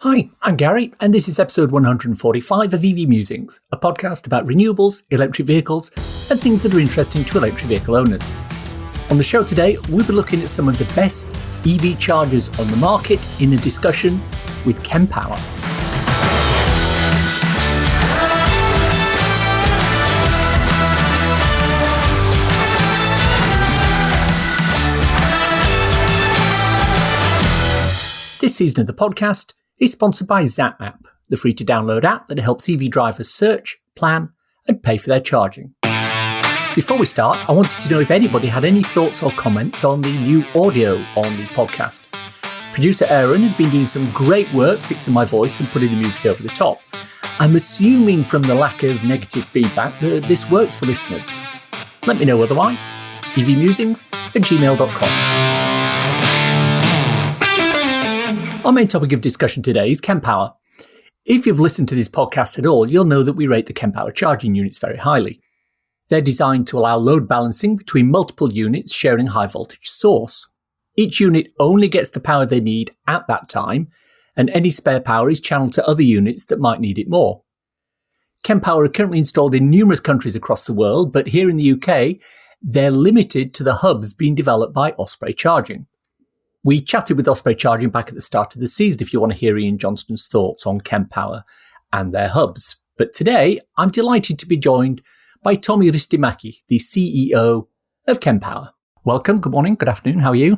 Hi, I'm Gary, and this is episode 145 of EV Musings, a podcast about renewables, electric vehicles, and things that are interesting to electric vehicle owners. On the show today, we'll be looking at some of the best EV chargers on the market in a discussion with Kempower. This season of the podcast is sponsored by ZapMap, the free-to-download app that helps EV drivers search, plan, and pay for their charging. Before we start, I wanted to know if anybody had any thoughts or comments on the new audio on the podcast. Producer Aaron has been doing some great work fixing my voice and putting the music over the top. I'm assuming from the lack of negative feedback that this works for listeners. Let me know otherwise. evmusings@gmail.com. Our main topic of discussion today is Kempower. If you've listened to this podcast at all, you'll know that we rate the Kempower charging units very highly. They're designed to allow load balancing between multiple units sharing a high voltage source. Each unit only gets the power they need at that time, and any spare power is channeled to other units that might need it more. Kempower are currently installed in numerous countries across the world, but here in the UK, they're limited to the hubs being developed by Osprey Charging. We chatted with Osprey Charging back at the start of the season if you want to hear Ian Johnston's thoughts on Kempower and their hubs. But today, I'm delighted to be joined by Tommi Ristimäki, the CEO of Kempower. Welcome, good morning, good afternoon, how are you?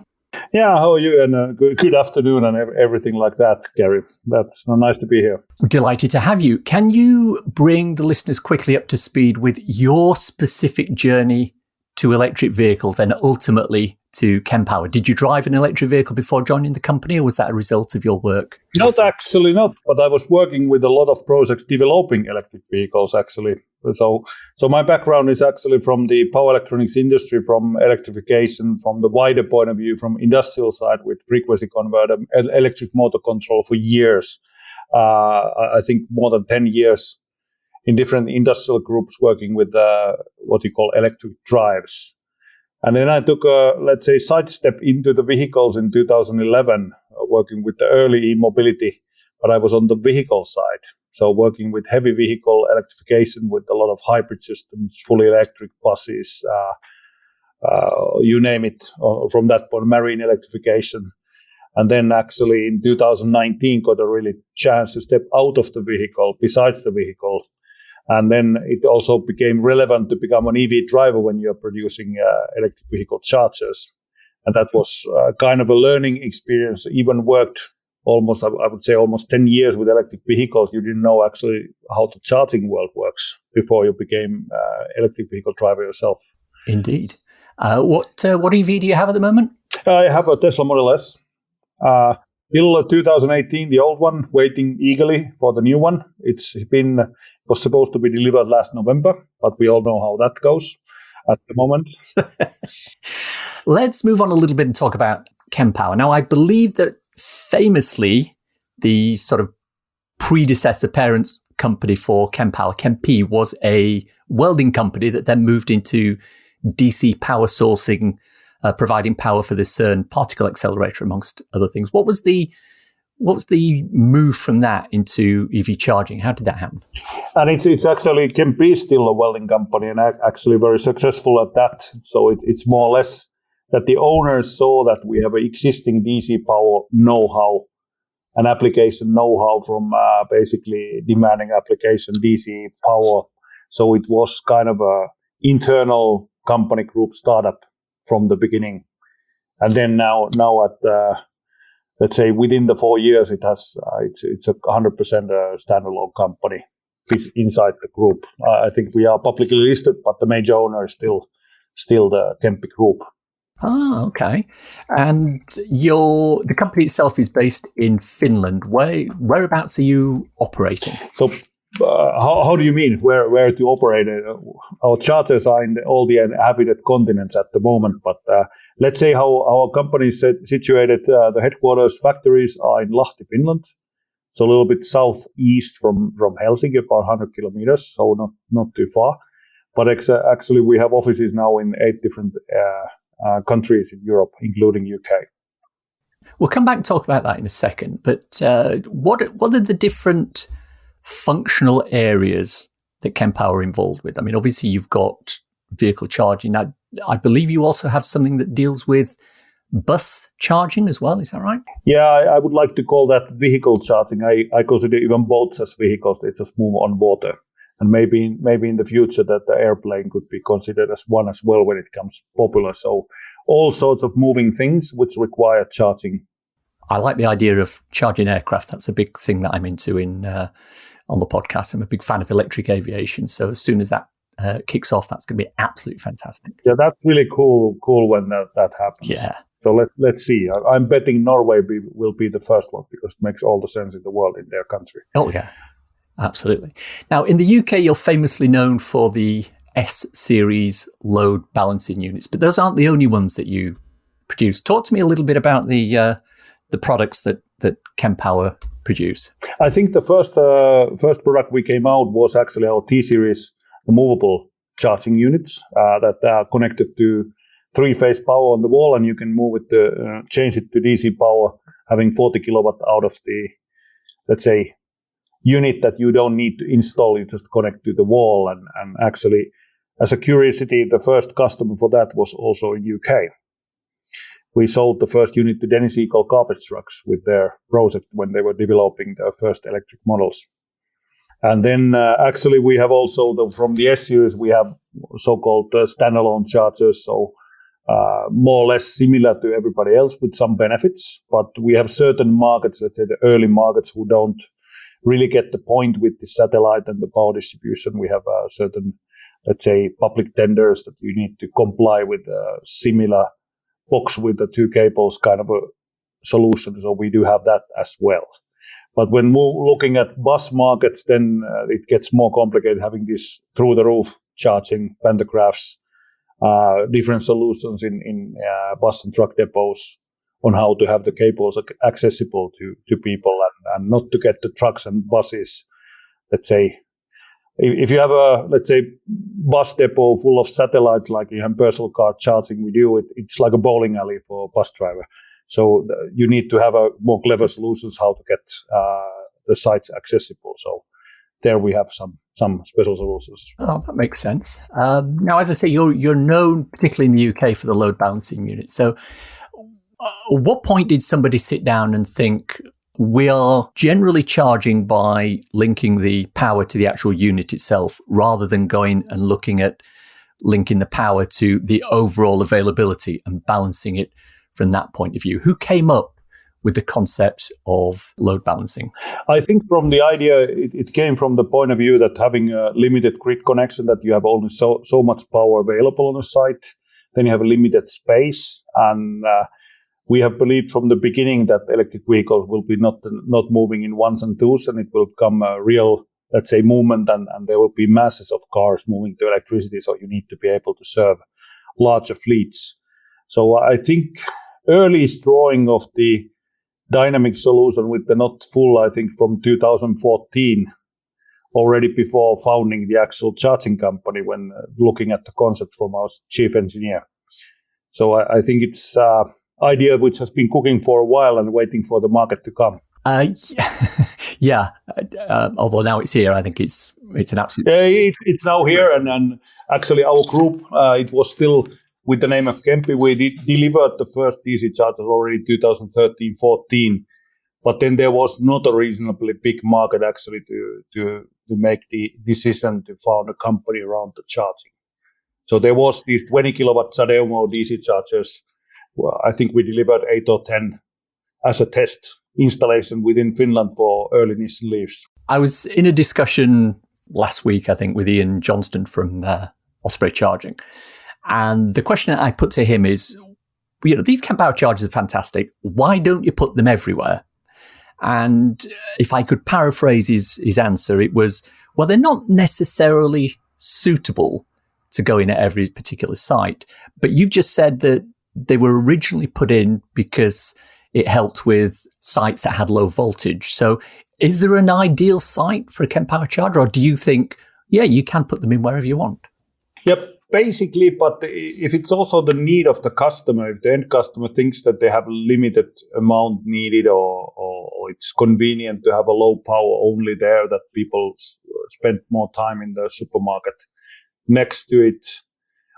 Yeah, how are you? And good afternoon and everything like that, Gary. That's nice to be here. Delighted to have you. Can you bring the listeners quickly up to speed with your specific journey to electric vehicles and ultimately to Kempower? Did you drive an electric vehicle before joining the company, or was that a result of your work? Not, but I was working with a lot of projects developing electric vehicles, actually. So my background is actually from the power electronics industry, from electrification, from the wider point of view, from industrial side with frequency converter, electric motor control for years. I think more than 10 years in different industrial groups working with what you call electric drives. And then I took a, let's say, sidestep into the vehicles in 2011, working with the early e-mobility, but I was on the vehicle side. So working with heavy vehicle electrification with a lot of hybrid systems, fully electric buses, you name it, from that point, marine electrification. And then actually in 2019 got a really chance to step out of the vehicle, besides the vehicle. And then it also became relevant to become an EV driver when you're producing electric vehicle chargers. And that was kind of a learning experience. Even worked almost 10 years with electric vehicles. You didn't know actually how the charging world works before you became electric vehicle driver yourself. Indeed. What EV do you have at the moment? I have a Tesla Model S. Still 2018, the old one, waiting eagerly for the new one. Was supposed to be delivered last November, but we all know how that goes at the moment. Let's move on a little bit and talk about Kempower. Now, I believe that famously, the sort of predecessor parent company for Kempower, Kemp, was a welding company that then moved into DC power sourcing, providing power for the CERN particle accelerator, amongst other things. What was the move from that into EV charging? How did that happen? And it's actually, Kemp is still a welding company and actually very successful at that. So it's more or less that the owners saw that we have an existing DC power know-how and application know-how from basically demanding application DC power. So it was kind of a internal company group startup from the beginning. And then now at let's say within the 4 years, it's a 100% standalone company inside the group. I think we are publicly listed, but the major owner is still the Kemp Group. Oh, okay. And the company itself is based in Finland. Whereabouts are you operating? So how do you mean where to operate? Our charters are in all the inhabited continents at the moment, but let's say how our company is situated. The headquarters factories are in Lahti, Finland, so a little bit southeast from Helsinki, about 100 kilometers, so not too far. But actually, we have offices now in 8 different countries in Europe, including UK. We'll come back and talk about that in a second. But what are the different functional areas that Kempower are involved with? I mean, obviously you've got vehicle charging. Now, I believe you also have something that deals with bus charging as well. Is that right? Yeah, I would like to call that vehicle charging. I consider even boats as vehicles. They just move on water. And maybe in the future that the airplane could be considered as one as well when it becomes popular. So all sorts of moving things which require charging. I like the idea of charging aircraft. That's a big thing that I'm into on the podcast. I'm a big fan of electric aviation. So as soon as that kicks off, that's going to be absolutely fantastic. Yeah, that's really cool when that happens. Yeah. So let's see. I'm betting Norway will be the first one because it makes all the sense in the world in their country. Oh, yeah. Absolutely. Now, in the UK, you're famously known for the S-series load balancing units, but those aren't the only ones that you produce. Talk to me a little bit about the products that Kempower produce. I think the first product we came out was actually our T-series movable charging units that are connected to 3-phase power on the wall, and you can move it, change it to DC power, having 40 kilowatt out of the, let's say, unit that you don't need to install. You just connect to the wall. And actually, as a curiosity, the first customer for that was also in UK. We sold the first unit to Dennis Eagle Garbage Trucks with their project when they were developing their first electric models. And then actually we have also from the S series, we have so-called standalone chargers. So more or less similar to everybody else with some benefits. But we have certain markets, let's say the early markets, who don't really get the point with the satellite and the power distribution. We have certain, let's say, public tenders that you need to comply with a similar box with the 2 cables kind of a solution. So we do have that as well. But when we're looking at bus markets, then it gets more complicated, having this through-the-roof charging, pantographs, different solutions in bus and truck depots on how to have the cables accessible to people and not to get the trucks and buses. Let's say, if you have a, let's say, bus depot full of satellites, like you have personal car charging with you, it's like a bowling alley for a bus driver. So you need to have a more clever solutions how to get the sites accessible. So there we have some special solutions. Oh, that makes sense. Now, as I say, you're known, particularly in the UK, for the load balancing unit. So at what point did somebody sit down and think, we are generally charging by linking the power to the actual unit itself, rather than going and looking at linking the power to the overall availability and balancing it from that point of view? Who came up with the concept of load balancing? I think from the idea, it came from the point of view that having a limited grid connection, that you have only so much power available on a site, then you have a limited space. And we have believed from the beginning that electric vehicles will be not moving in ones and twos, and it will become a real, let's say, movement, and there will be masses of cars moving to electricity. So you need to be able to serve larger fleets. So I think earliest drawing of the dynamic solution with the not full, I think from 2014, already before founding the actual charging company, when looking at the concept from our chief engineer. So I think it's idea which has been cooking for a while and waiting for the market to come. Yeah. Although now it's here, I think it's an absolute. It's now here, and actually our group, it was still with the name of Kempi. We delivered the first DC chargers already 2013-14, but then there was not a reasonably big market actually to make the decision to found a company around the charging. So there was these 20 kilowatt Sademo DC chargers. Well, I think we delivered 8 or 10 as a test installation within Finland for early Nissan Leafs. I was in a discussion last week, I think, with Ian Johnston from Osprey Charging. And the question that I put to him is, these Kempower chargers are fantastic. Why don't you put them everywhere? And if I could paraphrase his answer, it was, well, they're not necessarily suitable to go in at every particular site. But you've just said that they were originally put in because it helped with sites that had low voltage. So is there an ideal site for a Kempower charger, or do you think, yeah, you can put them in wherever you want? Yep. Basically, but if it's also the need of the customer, if the end customer thinks that they have a limited amount needed or it's convenient to have a low power only there, that people spend more time in the supermarket next to it,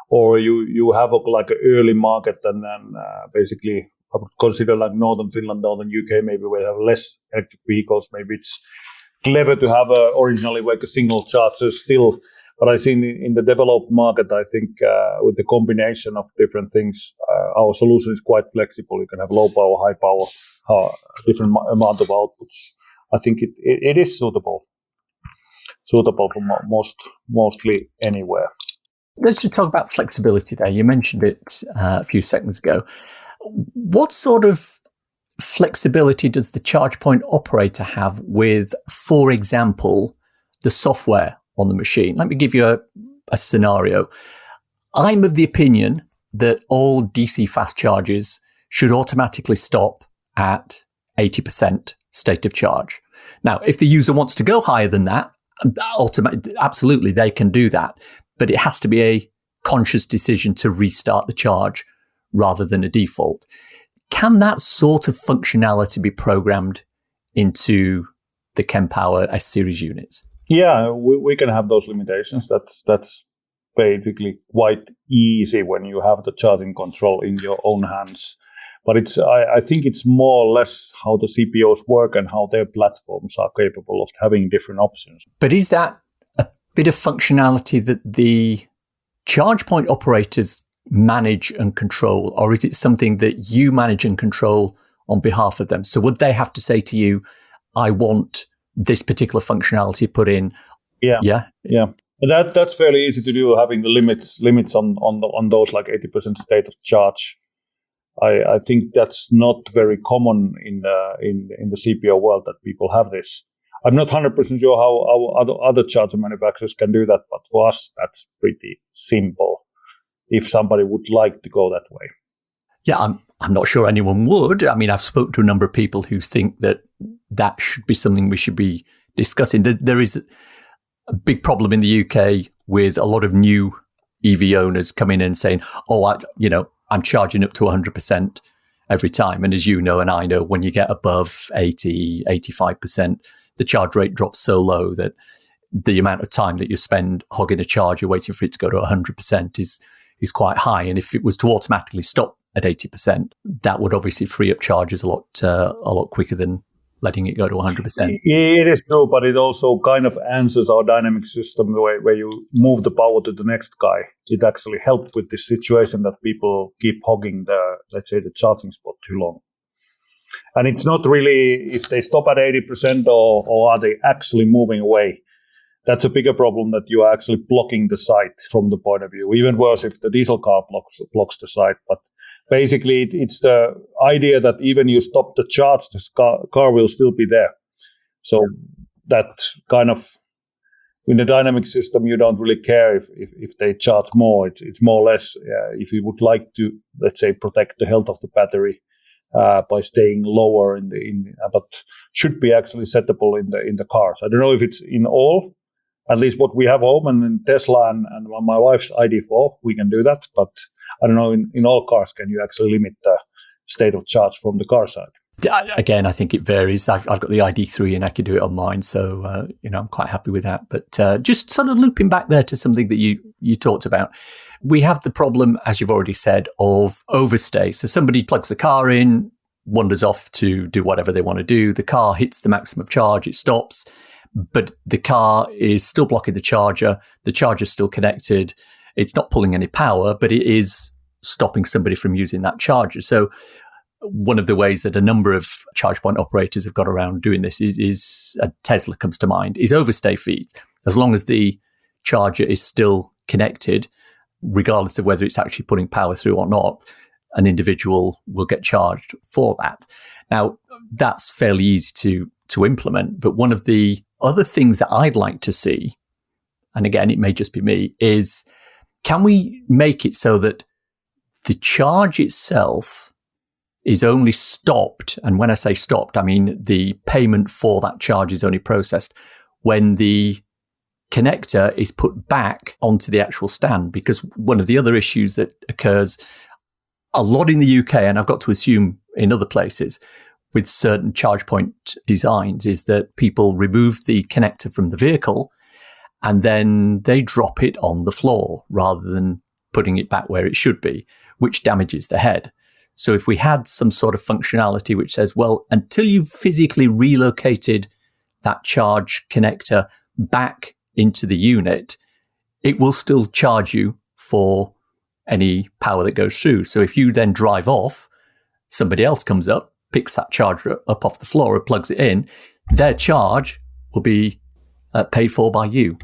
or you have like an early market and then basically I would consider like Northern Finland, Northern UK, maybe we have less electric vehicles. Maybe it's clever to have originally like a single charger still. But I think in the developed market, I think with the combination of different things, our solution is quite flexible. You can have low power, high power, different amount of outputs. I think it is suitable for mostly anywhere. Let's just talk about flexibility there. You mentioned it a few seconds ago. What sort of flexibility does the charge point operator have with, for example, the software on the machine? Let me give you a scenario. I'm of the opinion that all DC fast chargers should automatically stop at 80% state of charge. Now, if the user wants to go higher than that, absolutely, they can do that. But it has to be a conscious decision to restart the charge rather than a default. Can that sort of functionality be programmed into the Kempower S-Series units? Yeah, we can have those limitations. That's basically quite easy when you have the charging control in your own hands. But I think it's more or less how the CPOs work and how their platforms are capable of having different options. But is that a bit of functionality that the charge point operators manage and control, or is it something that you manage and control on behalf of them? So would they have to say to you, I want this particular functionality put in? Yeah. But that's fairly easy to do, having the limits on those like 80% state of charge. I think that's not very common in the CPO world that people have this. I'm not 100% sure how other charger manufacturers can do that, but for us, that's pretty simple if somebody would like to go that way. Yeah, I'm not sure anyone would. I mean, I've spoken to a number of people who think that should be something we should be discussing. There is a big problem in the UK with a lot of new EV owners coming in and saying, I'm charging up to 100% every time. And as you know, and I know, when you get above 80, 85%, the charge rate drops so low that the amount of time that you spend hogging a charger waiting for it to go to 100% is quite high. And if it was to automatically stop at 80%, that would obviously free up chargers a lot quicker than letting it go to 100%. It is true, but it also kind of answers our dynamic system where you move the power to the next guy. It actually helped with this situation that people keep hogging the charging spot too long. And it's not really if they stop at 80% or are they actually moving away. That's a bigger problem, that you are actually blocking the site from the point of view. Even worse if the diesel car blocks the site. But basically, it's the idea that even you stop the charge, the car will still be there. So that kind of, in the dynamic system, you don't really care if they charge more. It's more or less if you would like to, let's say, protect the health of the battery by staying lower but should be actually settable in the cars. I don't know if it's in all. At least what we have home and in Tesla and my wife's ID4, we can do that. But I don't know, in all cars, can you actually limit the state of charge from the car side? Again, I think it varies. I've got the ID3 and I can do it on mine. So, I'm quite happy with that. But just sort of looping back there to something that you talked about. We have the problem, as you've already said, of overstay. So somebody plugs the car in, wanders off to do whatever they want to do. The car hits the maximum charge, it stops. But the car is still blocking the charger. The charger's still connected. It's not pulling any power, but it is stopping somebody from using that charger. So one of the ways that a number of charge point operators have got around doing this is Tesla comes to mind, is overstay fees. As long as the charger is still connected, regardless of whether it's actually putting power through or not, an individual will get charged for that. Now, that's fairly easy to implement, but one of the other things that I'd like to see, and again, it may just be me, is can we make it so that the charge itself is only stopped, and when I say stopped, I mean the payment for that charge is only processed when the connector is put back onto the actual stand, because one of the other issues that occurs a lot in the UK, and I've got to assume in other places with certain charge point designs, is that people remove the connector from the vehicle and then they drop it on the floor rather than putting it back where it should be, which damages the head. So if we had some sort of functionality which says, well, until you've physically relocated that charge connector back into the unit, it will still charge you for any power that goes through. So if you then drive off, somebody else comes up, picks that charger up off the floor and plugs it in, their charge will be paid for by you.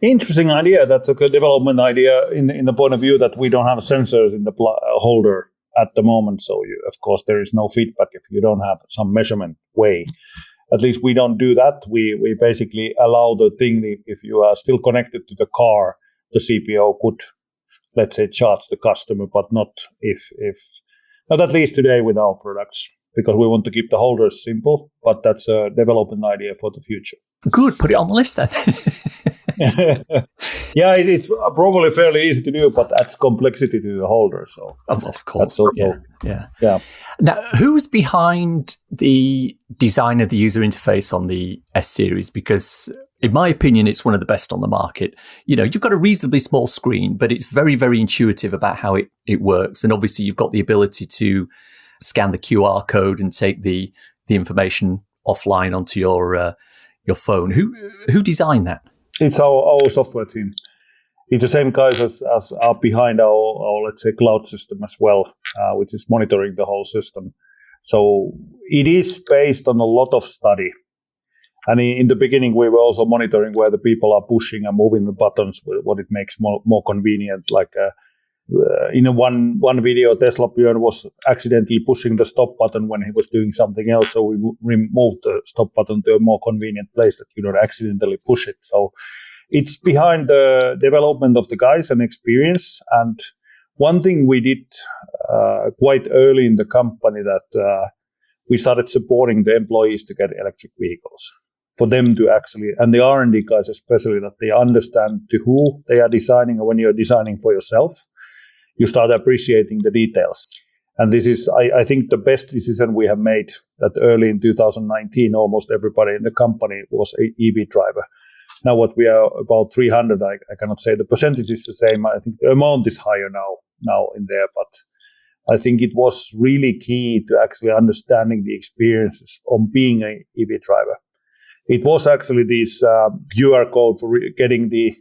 Interesting idea. That's a good development idea in the point of view that we don't have sensors in the holder at the moment. So of course, there is no feedback if you don't have some measurement way. At least we don't do that. We basically allow the thing, if you are still connected to the car, the CPO could, let's say, charge the customer, but not not at least today with our products, because we want to keep the holders simple, but that's a development idea for the future. Good, put it on the list then. Yeah, it's probably fairly easy to do, but adds complexity to the holder. So of course, yeah. Now, who's behind the design of the user interface on the S series? Because in my opinion, it's one of the best on the market. You know, you've got a reasonably small screen, but it's very, very intuitive about how it works. And obviously, you've got the ability to scan the QR code and take the information offline onto your phone. Who designed that? It's our software team. It's the same guys as are behind our let's say cloud system as well, which is monitoring the whole system. So it is based on a lot of study. And in the beginning, we were also monitoring where the people are pushing and moving the buttons, what it makes more convenient. Like in one video, Tesla Björn was accidentally pushing the stop button when he was doing something else. So we removed the stop button to a more convenient place that you don't accidentally push it. So it's behind the development of the guys and experience. And one thing we did quite early in the company that we started supporting the employees to get electric vehicles, for them to actually, and the R&D guys especially, that they understand to who they are designing. Or when you're designing for yourself, you start appreciating the details. And this is, I think, the best decision we have made, that early in 2019, almost everybody in the company was an EV driver. Now what we are about 300, I cannot say the percentage is the same. I think the amount is higher now in there, but I think it was really key to actually understanding the experiences on being an EV driver. It was actually this QR code for getting the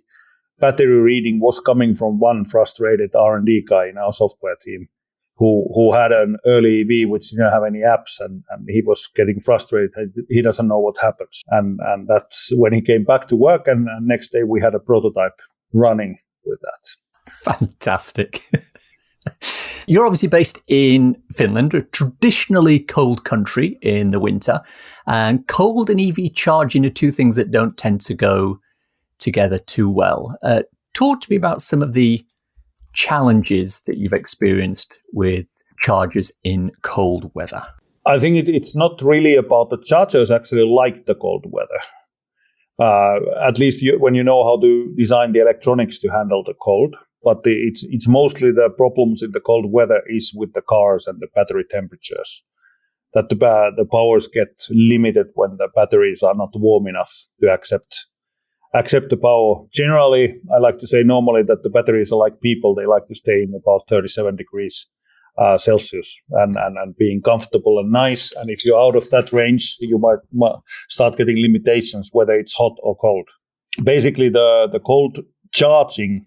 battery reading was coming from one frustrated R&D guy in our software team who had an early EV which didn't have any apps, and he was getting frustrated. He doesn't know what happens. And that's when he came back to work, and next day we had a prototype running with that. Fantastic. You're obviously based in Finland, a traditionally cold country in the winter, and cold and EV charging are two things that don't tend to go together too well. Talk to me about some of the challenges that you've experienced with chargers in cold weather. I think it's not really about the chargers actually like the cold weather. At least when you know how to design the electronics to handle the cold. But it's mostly the problems in the cold weather is with the cars and the battery temperatures. That the powers get limited when the batteries are not warm enough to accept the power. Generally, I like to say normally that the batteries are like people. They like to stay in about 37 degrees Celsius and being comfortable and nice. And if you're out of that range, you might start getting limitations, whether it's hot or cold. Basically, the cold charging,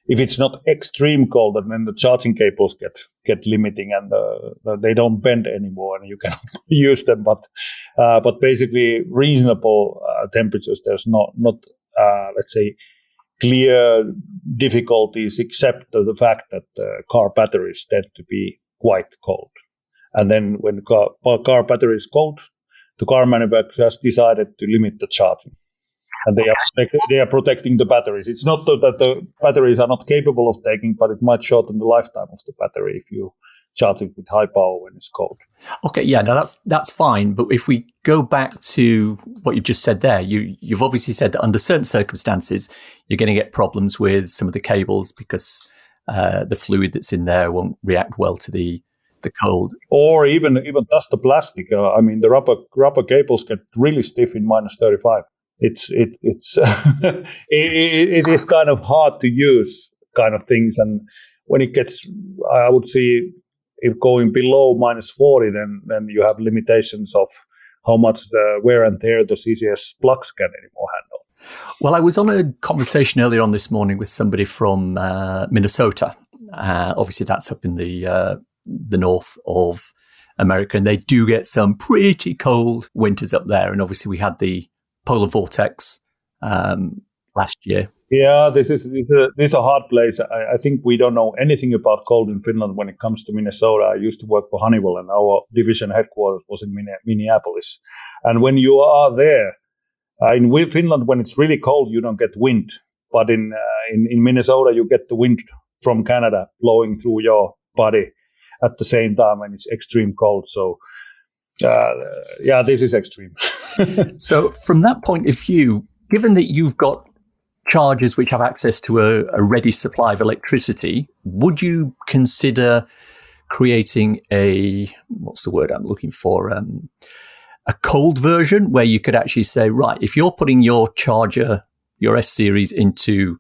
if it's not extreme cold, then the charging cables get limiting, and they don't bend anymore, and you cannot use them. But basically reasonable temperatures. There's not let's say clear difficulties, except the fact that car batteries tend to be quite cold. And then when car battery is cold, the car manufacturers decided to limit the charging. And they are protecting the batteries. It's not that the batteries are not capable of taking, but it might shorten the lifetime of the battery if you charge it with high power when it's cold. Okay, yeah, no, that's fine. But if we go back to what you just said there, you've obviously said that under certain circumstances, you're going to get problems with some of the cables because the fluid that's in there won't react well to the cold. Or even just the plastic. The rubber cables get really stiff in -35. It's it is kind of hard to use kind of things, and when it gets, I would say, if going below -40, then you have limitations of how much the wear and tear the CCS plugs can anymore handle. Well, I was on a conversation earlier on this morning with somebody from Minnesota. Obviously, that's up in the north of America, and they do get some pretty cold winters up there. And obviously, we had the polar vortex last year. Yeah, this is a hard place. I think we don't know anything about cold in Finland when it comes to Minnesota. I used to work for Honeywell, and our division headquarters was in Minneapolis. And when you are there, in Finland, when it's really cold, you don't get wind. But in Minnesota, you get the wind from Canada blowing through your body at the same time when it's extreme cold. So, this is extreme. So from that point of view, given that you've got chargers which have access to a ready supply of electricity, would you consider creating what's the word I'm looking for, a cold version where you could actually say, right, if you're putting your charger, your S-Series into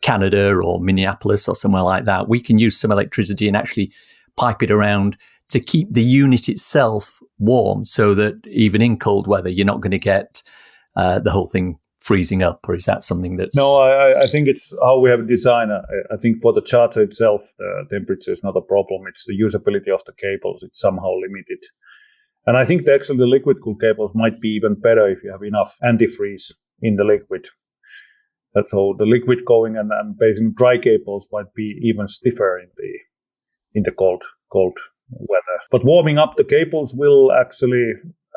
Canada or Minneapolis or somewhere like that, we can use some electricity and actually pipe it around to keep the unit itself warm so that even in cold weather, you're not going to get the whole thing freezing up? Or is that something that's... No, I think it's how we have designed. I think for the charger itself, the temperature is not a problem. It's the usability of the cables. It's somehow limited. And I think actually the liquid cooled cables might be even better if you have enough antifreeze in the liquid. So the liquid going and basically dry cables might be even stiffer in the cold weather. But warming up the cables will actually,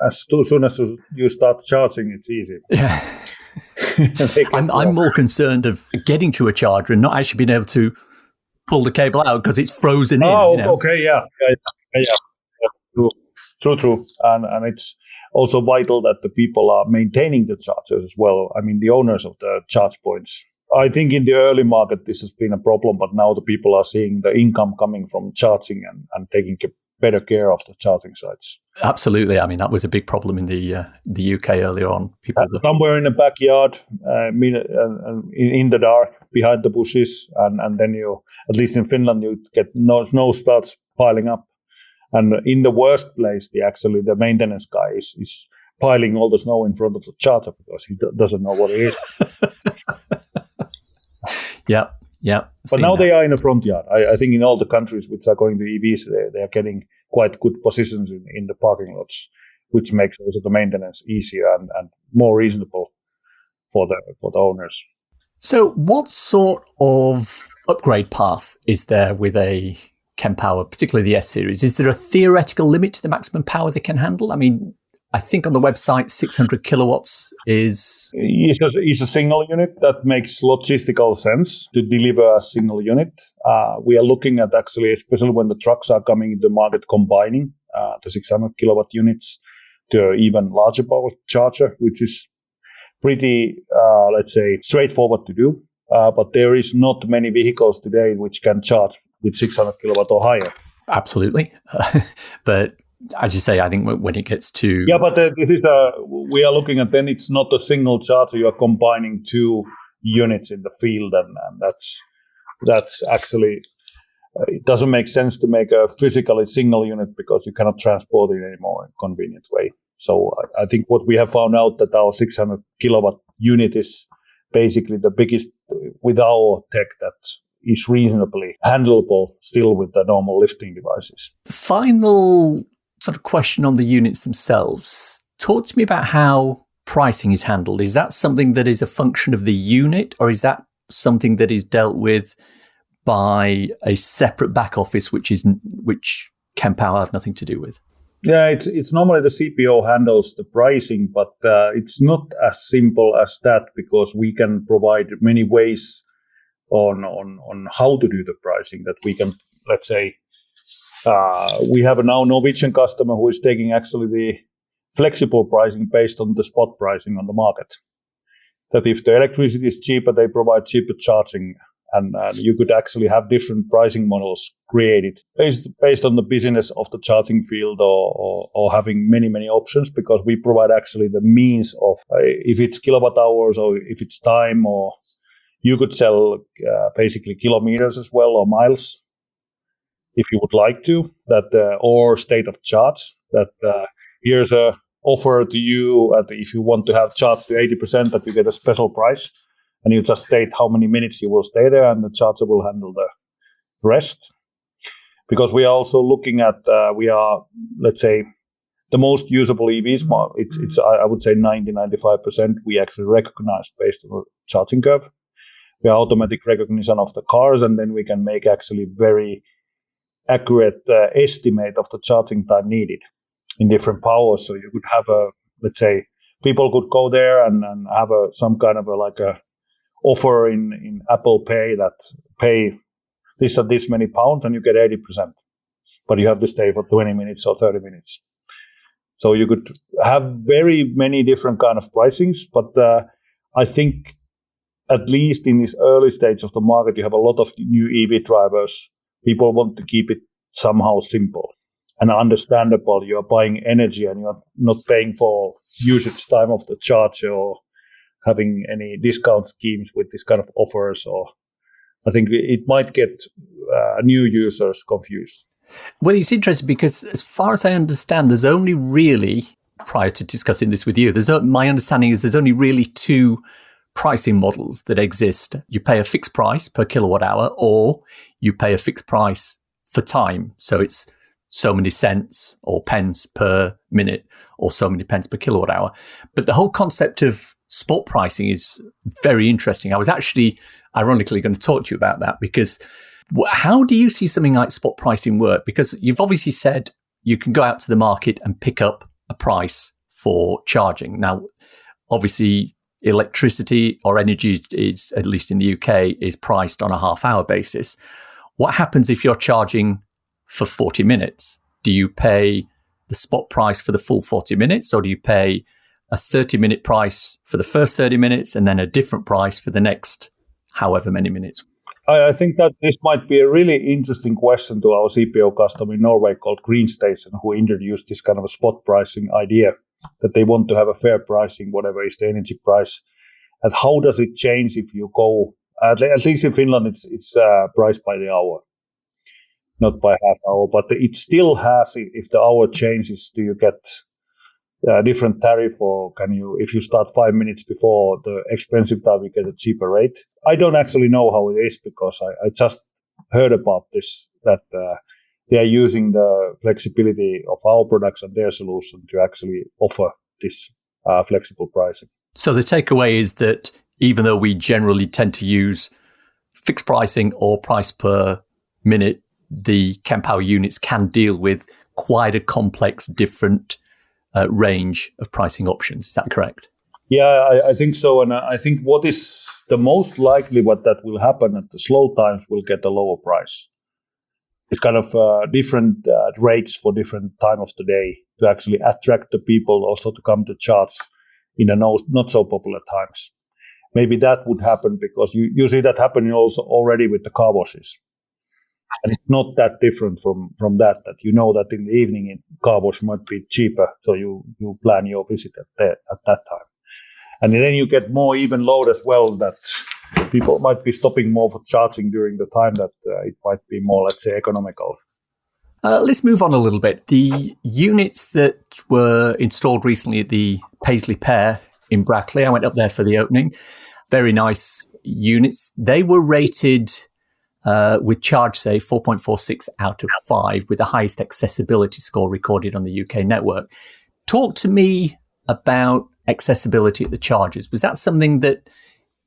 as soon as you start charging, it's easy. Yeah. I'm more concerned of getting to a charger and not actually being able to pull the cable out because it's frozen in. Oh, okay, yeah. True. And it's also vital that the people are maintaining the chargers as well. I mean, the owners of the charge points. I think in the early market, this has been a problem, but now the people are seeing the income coming from charging and taking better care of the charging sites. Absolutely. I mean, that was a big problem in the UK earlier on. People somewhere in the backyard, in the dark, behind the bushes, and then you, at least in Finland, you get snow starts piling up. And in the worst place, the maintenance guy is piling all the snow in front of the charger because he doesn't know what it is. Yeah. But now they are in the front yard. I think in all the countries which are going to EVs, they are getting quite good positions in the parking lots, which makes also the maintenance easier and more reasonable for the owners. So what sort of upgrade path is there with a Kempower, particularly the S-Series? Is there a theoretical limit to the maximum power they can handle? I mean, I think on the website, 600 kilowatts is a single unit. That makes logistical sense to deliver a single unit. We are looking at actually, especially when the trucks are coming into the market, combining the 600 kilowatt units to an even larger power charger, which is pretty, let's say, straightforward to do. But there is not many vehicles today which can charge with 600 kilowatt or higher. Absolutely. But as you say, I think when it gets to... Yeah, but we are looking at, then it's not a single charger. You are combining two units in the field, and that's actually... it doesn't make sense to make a physically single unit because you cannot transport it anymore in a convenient way. So I think what we have found out that our 600 kilowatt unit is basically the biggest with our tech that is reasonably handleable still with the normal lifting devices. Final sort of question on the units themselves. Talk to me about how pricing is handled. Is that something that is a function of the unit, or is that something that is dealt with by a separate back office which Kempower have nothing to do with? Yeah, it's normally the CPO handles the pricing, but it's not as simple as that because we can provide many ways on how to do the pricing that we can, let's say, We have a now Norwegian customer who is taking actually the flexible pricing based on the spot pricing on the market. That if the electricity is cheaper, they provide cheaper charging, and you could actually have different pricing models created based on the business of the charging field, or having many options, because we provide actually the means of if it's kilowatt hours or if it's time, or you could sell basically kilometers as well, or miles, if you would like to, that or state of charge. That here's a offer to you that if you want to have charged to 80%, that you get a special price, and you just state how many minutes you will stay there, and the charger will handle the rest. Because we are also looking at let's say the most usable EVs. It's I would say 90-95% we actually recognize based on the charging curve. We have automatic recognition of the cars, and then we can make actually very accurate estimate of the charging time needed in different powers. So you could have let's say people could go there and have some kind of a offer in Apple Pay, that pay this and this many pounds and you get 80%, but you have to stay for 20 minutes or 30 minutes. So you could have very many different kind of pricings, but I think at least in this early stage of the market, you have a lot of new EV drivers. People want to keep it somehow simple and understandable. You are buying energy and you are not paying for usage time of the charger or having any discount schemes with this kind of offers. Or I think it might get new users confused. Well, it's interesting because as far as I understand, there's only really, prior to discussing this with you, my understanding is there's only really two pricing models that exist. You pay a fixed price per kilowatt hour, or you pay a fixed price for time. So it's so many cents or pence per minute, or so many pence per kilowatt hour. But the whole concept of spot pricing is very interesting. I was actually ironically going to talk to you about that, because how do you see something like spot pricing work? Because you've obviously said you can go out to the market and pick up a price for charging. Now, obviously, electricity or energy is, at least in the UK, is priced on a half-hour basis. What happens if you're charging for 40 minutes? Do you pay the spot price for the full 40 minutes, or do you pay a 30-minute price for the first 30 minutes and then a different price for the next however many minutes? I think that this might be a really interesting question to our CPO customer in Norway called Green Station, who introduced this kind of a spot pricing idea, that they want to have a fair pricing, whatever is the energy price. And how does it change if you go, at least in Finland, it's priced by the hour, not by half hour, but it still has, if the hour changes, do you get a different tariff, or can you, if you start 5 minutes before the expensive time, you get a cheaper rate? I don't actually know how it is, because I just heard about this, that they are using the flexibility of our products and their solution to actually offer this flexible pricing. So the takeaway is that even though we generally tend to use fixed pricing or price per minute, the Kempower units can deal with quite a complex, different range of pricing options. Is that correct? Yeah, I think so. And I think what is the most likely what that will happen at the slow times will get a lower price. It's kind of different rates for different time of the day to actually attract the people also to come to charge in the not so popular times. Maybe that would happen, because you see that happening also already with the car washes. And it's not that different from that you know that in the evening car wash might be cheaper, so you plan your visit at that time. And then you get more even load as well, that people might be stopping more for charging during the time that it might be more, let's say, economical. Let's move on a little bit. The units that were installed recently at the Paisley Pear in Brackley, I went up there for the opening. Very nice units. They were rated with ChargeSafe 4.46 out of 5, with the highest accessibility score recorded on the UK network. Talk to me about accessibility at the chargers. Was that something that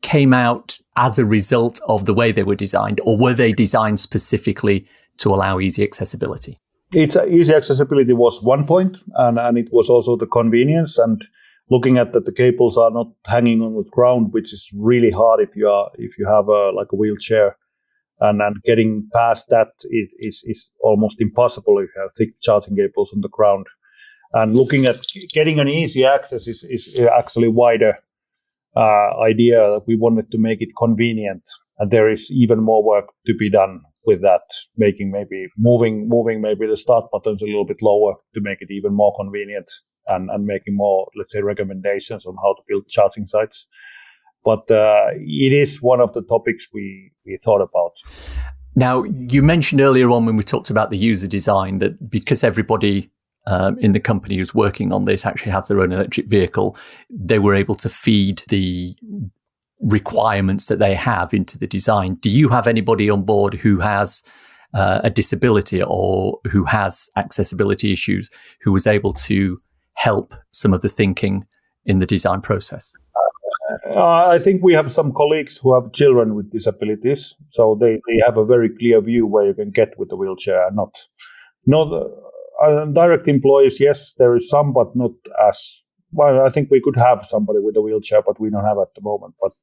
came out as a result of the way they were designed, or were they designed specifically to allow easy accessibility? Easy accessibility was one point, and it was also the convenience, and looking at that the cables are not hanging on the ground, which is really hard if you have a wheelchair. And getting past that is almost impossible if you have thick charging cables on the ground. And looking at getting an easy access is actually wider idea that we wanted to make it convenient. And there is even more work to be done with that, making moving maybe the start buttons a little bit lower to make it even more convenient and making more, let's say, recommendations on how to build charging sites. But it is one of the topics we thought about. Now, you mentioned earlier on when we talked about the user design that because everybody in the company who's working on this actually has their own electric vehicle, they were able to feed the requirements that they have into the design. Do you have anybody on board who has a disability or who has accessibility issues who was able to help some of the thinking in the design process? I think we have some colleagues who have children with disabilities, so they have a very clear view where you can get with the wheelchair. Not direct employees, yes, there is some, but not as well. I think we could have somebody with a wheelchair, but we don't have at the moment. But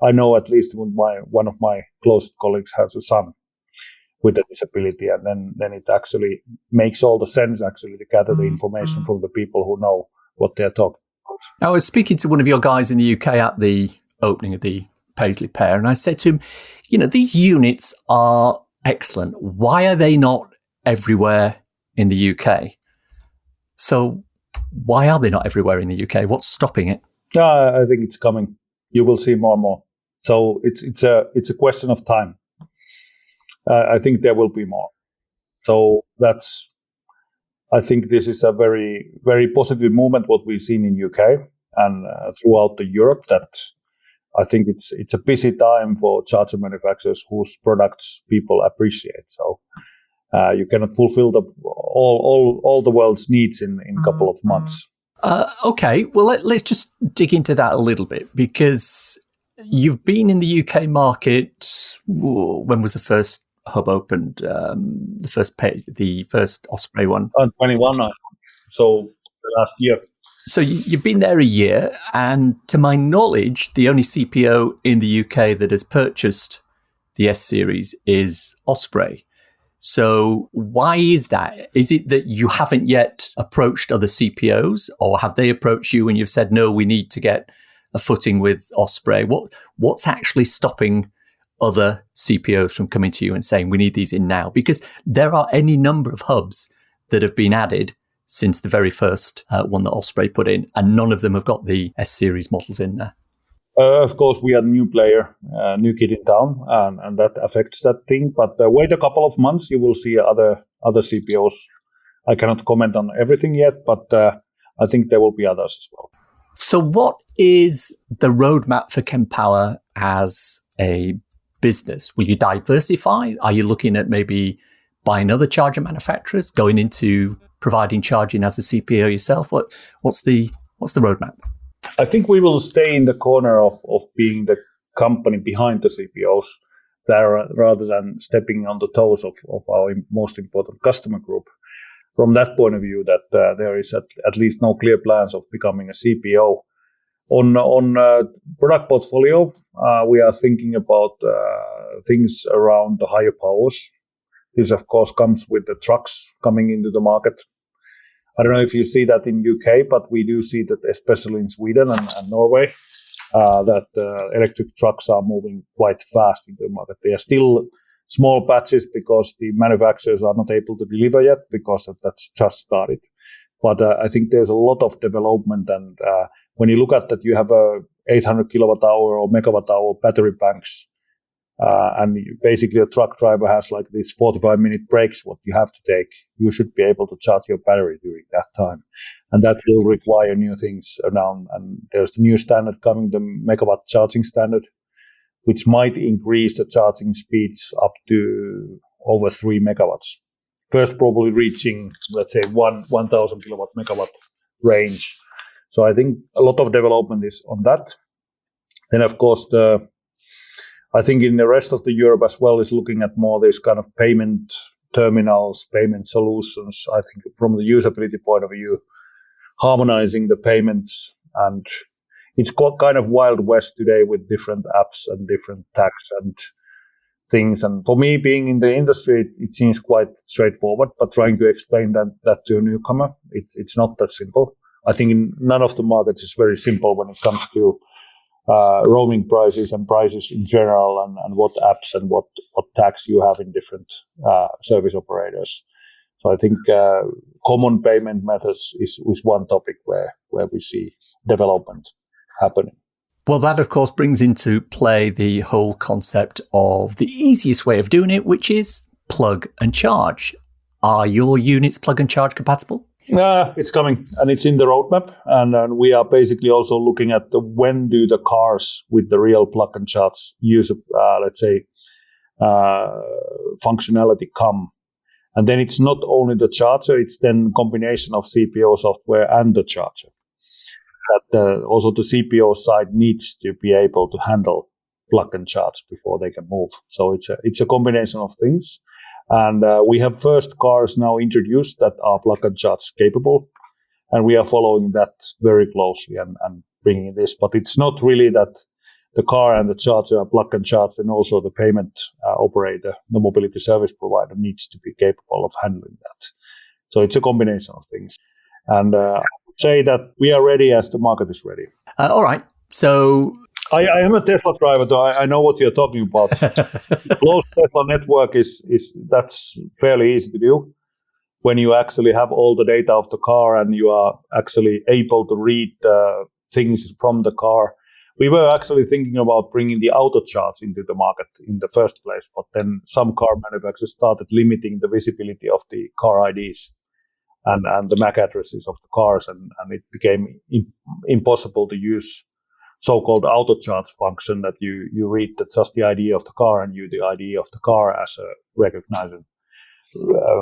I know at least one of my close colleagues has a son with a disability, and then it actually makes all the sense actually to gather the information from the people who know what they're talking. I was speaking to one of your guys in the UK at the opening of the Paisley Pair, and I said to him, these units are excellent. Why are they not everywhere in the UK? So why are they not everywhere in the UK? What's stopping it? I think it's coming. You will see more and more. So it's a question of time. I think there will be more. So I think this is a very, very positive movement, what we've seen in UK and throughout the Europe, that I think it's a busy time for charger manufacturers whose products people appreciate. So you cannot fulfill all the world's needs in a couple of months. Okay, well, let's just dig into that a little bit, because you've been in the UK market. When was the first hub opened? The first Osprey one? 21, I think. So last year. So you've been there a year, and to my knowledge, the only CPO in the UK that has purchased the S-Series is Osprey. So why is that? Is it that you haven't yet approached other CPOs, or have they approached you and you've said, no, we need to get a footing with Osprey? What's actually stopping other CPOs from coming to you and saying, we need these in now? Because there are any number of hubs that have been added since the very first one that Osprey put in, and none of them have got the S-Series models in there. Of course, we are a new player, new kid in town, and that affects that thing. But wait a couple of months, you will see other CPOs. I cannot comment on everything yet, but I think there will be others as well. So what is the roadmap for Kempower as a business? Will you diversify? Are you looking at maybe buying other charger manufacturers, going into providing charging as a CPO yourself? What's the roadmap? I think we will stay in the corner of being the company behind the CPOs rather than stepping on the toes of our most important customer group. From that point of view, that there is at least no clear plans of becoming a CPO. On product portfolio, we are thinking about things around the higher powers. This, of course, comes with the trucks coming into the market. I don't know if you see that in UK, but we do see that especially in Sweden and Norway, that electric trucks are moving quite fast into the market. They are still small batches because the manufacturers are not able to deliver yet, because that's just started. But I think there's a lot of development, and when you look at that, you have a 800 kilowatt hour or megawatt hour battery banks, and basically a truck driver has like these 45-minute breaks what you have to take. You should be able to charge your battery during that time, and that will require new things around. And there's the new standard coming, the megawatt charging standard, which might increase the charging speeds up to over 3 megawatts. First, probably reaching, let's say, 1,000 kilowatt megawatt range. So I think a lot of development is on that. Then, of course, I think in the rest of the Europe as well is looking at more this kind of payment terminals, payment solutions. I think from the usability point of view, harmonizing the payments, and it's kind of wild west today with different apps and different tax, and things. And for me, being in the industry, it seems quite straightforward, but trying to explain that to a newcomer, it's not that simple. I think in none of the markets is very simple when it comes to roaming prices and prices in general, and what apps and what tax you have in different service operators. So I think common payment methods is one topic where we see development happening. Well, that, of course, brings into play the whole concept of the easiest way of doing it, which is plug and charge. Are your units plug and charge compatible? It's coming, and it's in the roadmap. And we are basically also looking at when do the cars with the real plug and charge use, functionality come. And then it's not only the charger, it's then combination of CPO software and the charger. That also the CPO side needs to be able to handle plug and charge before they can move. So it's a combination of things. And we have first cars now introduced that are plug and charge capable. And we are following that very closely and bringing this. But it's not really that the car and the charger are plug and charge, and also the payment operator, the mobility service provider, needs to be capable of handling that. So it's a combination of things. And I would say that we are ready as the market is ready. All right. So I am a Tesla driver, so I know what you're talking about. Closed Tesla network that's fairly easy to do when you actually have all the data of the car and you are actually able to read things from the car. We were actually thinking about bringing the auto charge into the market in the first place, but then some car manufacturers started limiting the visibility of the car IDs and the MAC addresses of the cars, and it became impossible to use so-called auto charge function that you read just the ID of the car and use the ID of the car as a recognizing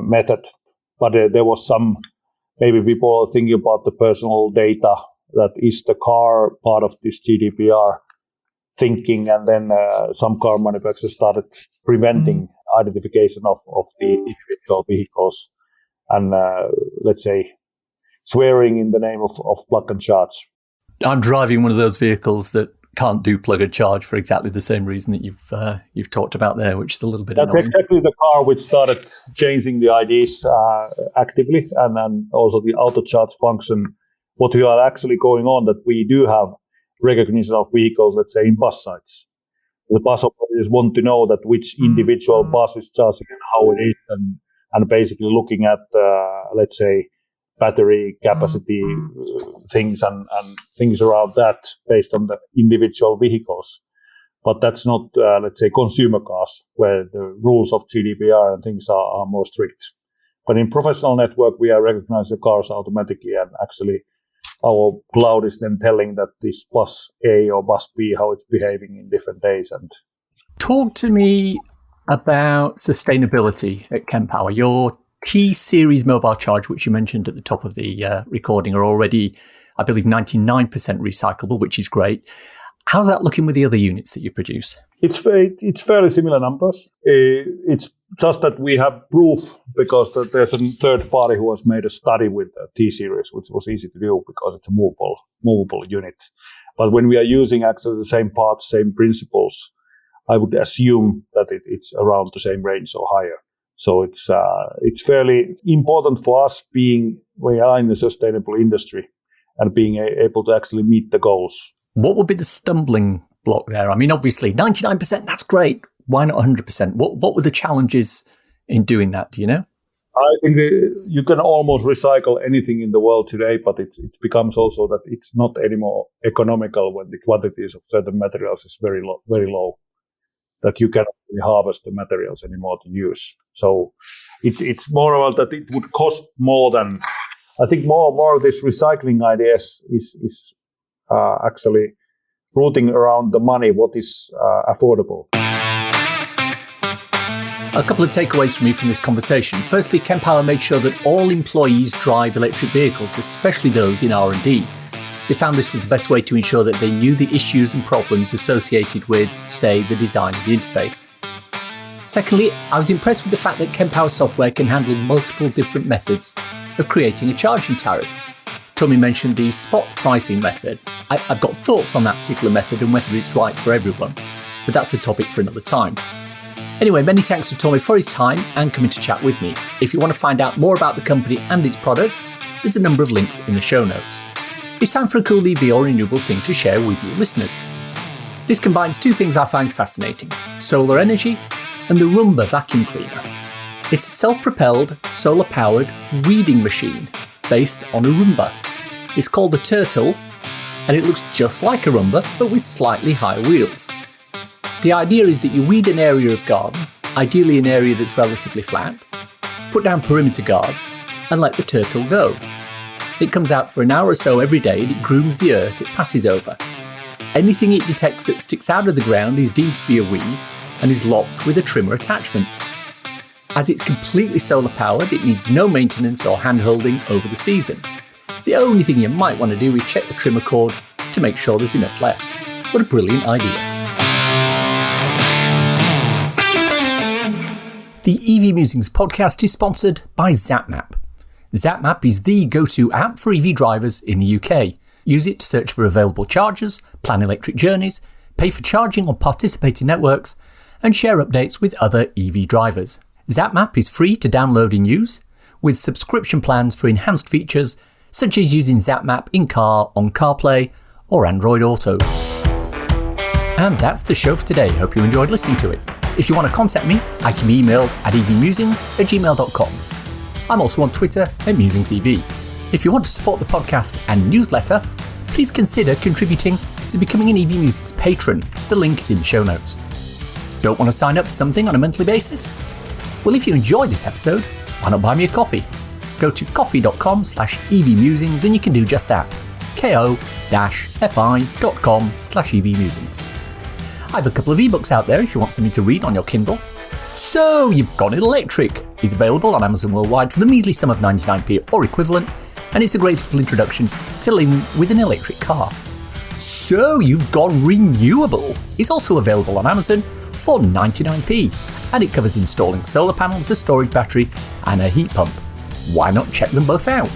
method. But there was some, maybe people are thinking about the personal data that is the car part of this GDPR thinking, and then some car manufacturers started preventing identification of the individual vehicles and, swearing in the name of plug and charge. I'm driving one of those vehicles that can't do plug and charge for exactly the same reason that you've talked about there, which is a little bit That's annoying. exactly the car which started changing the IDs actively, and then also the auto charge function. What we are actually going on, that we do have recognition of vehicles, let's say in bus sites. The bus operators want to know that which individual bus is charging and how it is, and basically looking at, battery capacity things and things around that based on the individual vehicles. But that's not, consumer cars, where the rules of GDPR and things are more strict. But in professional network, we are recognizing the cars automatically, and actually our cloud is then telling that this bus A or bus B, how it's behaving in different days. And talk to me about sustainability at Kempower. Your T-Series mobile charge, which you mentioned at the top of the recording, are already, I believe, 99% recyclable, which is great. How's that looking with the other units that you produce? It's fairly similar numbers. It's just that we have proof, because there's a third party who has made a study with the T-Series, which was easy to do because it's a movable unit. But when we are using actually the same parts, same principles, I would assume that it's around the same range or higher. So it's fairly important for us, being we are in the sustainable industry and being able to actually meet the goals. What would be the stumbling block there? I mean, obviously, 99%, that's great. Why not 100%? What were the challenges in doing that? Do you know? I think you can almost recycle anything in the world today, but it becomes also that it's not anymore economical when the quantities of certain materials is very low, that you cannot really harvest the materials anymore to use. So it's more about that it would cost more than, I think more of this recycling ideas is actually rooting around the money, what is affordable. A couple of takeaways for me from this conversation. Firstly, Kempower made sure that all employees drive electric vehicles, especially those in R&D. They found this was the best way to ensure that they knew the issues and problems associated with, say, the design of the interface. Secondly, I was impressed with the fact that Kempower software can handle multiple different methods of creating a charging tariff. Tommy mentioned the spot pricing method. I've got thoughts on that particular method and whether it's right for everyone, but that's a topic for another time. Anyway, many thanks to Tommy for his time and coming to chat with me. If you want to find out more about the company and its products, there's a number of links in the show notes. It's time for a cool EV or renewable thing to share with you listeners. This combines two things I find fascinating: solar energy and the Roomba vacuum cleaner. It's a self-propelled, solar-powered weeding machine based on a Roomba. It's called the Turtle, and it looks just like a Roomba, but with slightly higher wheels. The idea is that you weed an area of garden, ideally an area that's relatively flat, put down perimeter guards, and let the Turtle go. It comes out for an hour or so every day and it grooms the earth it passes over. Anything it detects that sticks out of the ground is deemed to be a weed and is locked with a trimmer attachment. As it's completely solar powered, it needs no maintenance or hand-holding over the season. The only thing you might want to do is check the trimmer cord to make sure there's enough left. What a brilliant idea. The EV Musings podcast is sponsored by ZapMap. ZapMap is the go-to app for EV drivers in the UK. Use it to search for available chargers, plan electric journeys, pay for charging on participating networks, and share updates with other EV drivers. ZapMap is free to download and use, with subscription plans for enhanced features such as using ZapMap in-car on CarPlay or Android Auto. And that's the show for today. Hope you enjoyed listening to it. If you want to contact me, I can be emailed at evmusings@gmail.com. I'm also on Twitter at MusingsEV. If you want to support the podcast and newsletter, please consider contributing to becoming an EV Musings patron. The link is in the show notes. Don't want to sign up for something on a monthly basis? Well, if you enjoyed this episode, why not buy me a coffee? Go to coffee.com/EVmusings and you can do just that. ko-fi.com/EVmusings. I have a couple of ebooks out there if you want something to read on your Kindle. So You've Gone Electric is available on Amazon worldwide for the measly sum of 99p or equivalent, and it's a great little introduction to living with an electric car. So You've Gone Renewable is also available on Amazon for 99p, and it covers installing solar panels, a storage battery, and a heat pump. Why not check them both out?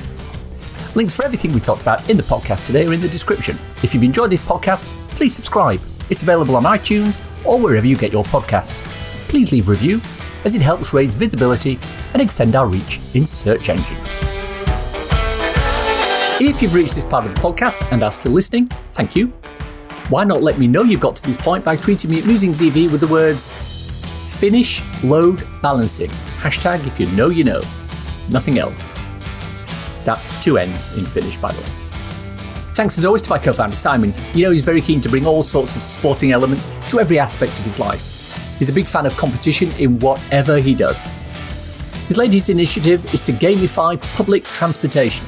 Links for everything we've talked about in the podcast today are in the description. If you've enjoyed this podcast, please subscribe. It's available on iTunes or wherever you get your podcasts. Please leave a review, as it helps raise visibility and extend our reach in search engines. If you've reached this part of the podcast and are still listening, thank you. Why not let me know you've got to this point by tweeting me at MusingsEV with the words "Finish Load Balancing." Hashtag if you know you know. Nothing else. That's 2 N's in Finnish, by the way. Thanks as always to my co-founder Simon. You know he's very keen to bring all sorts of sporting elements to every aspect of his life. He's a big fan of competition in whatever he does. His latest initiative is to gamify public transportation.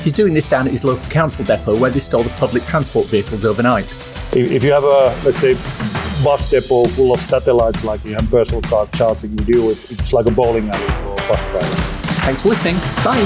He's doing this down at his local council depot where they store the public transport vehicles overnight. If you have a, let's say, bus depot full of satellites like you have personal car charging, you do it. It's like a bowling alley for a bus driver. Thanks for listening. Bye.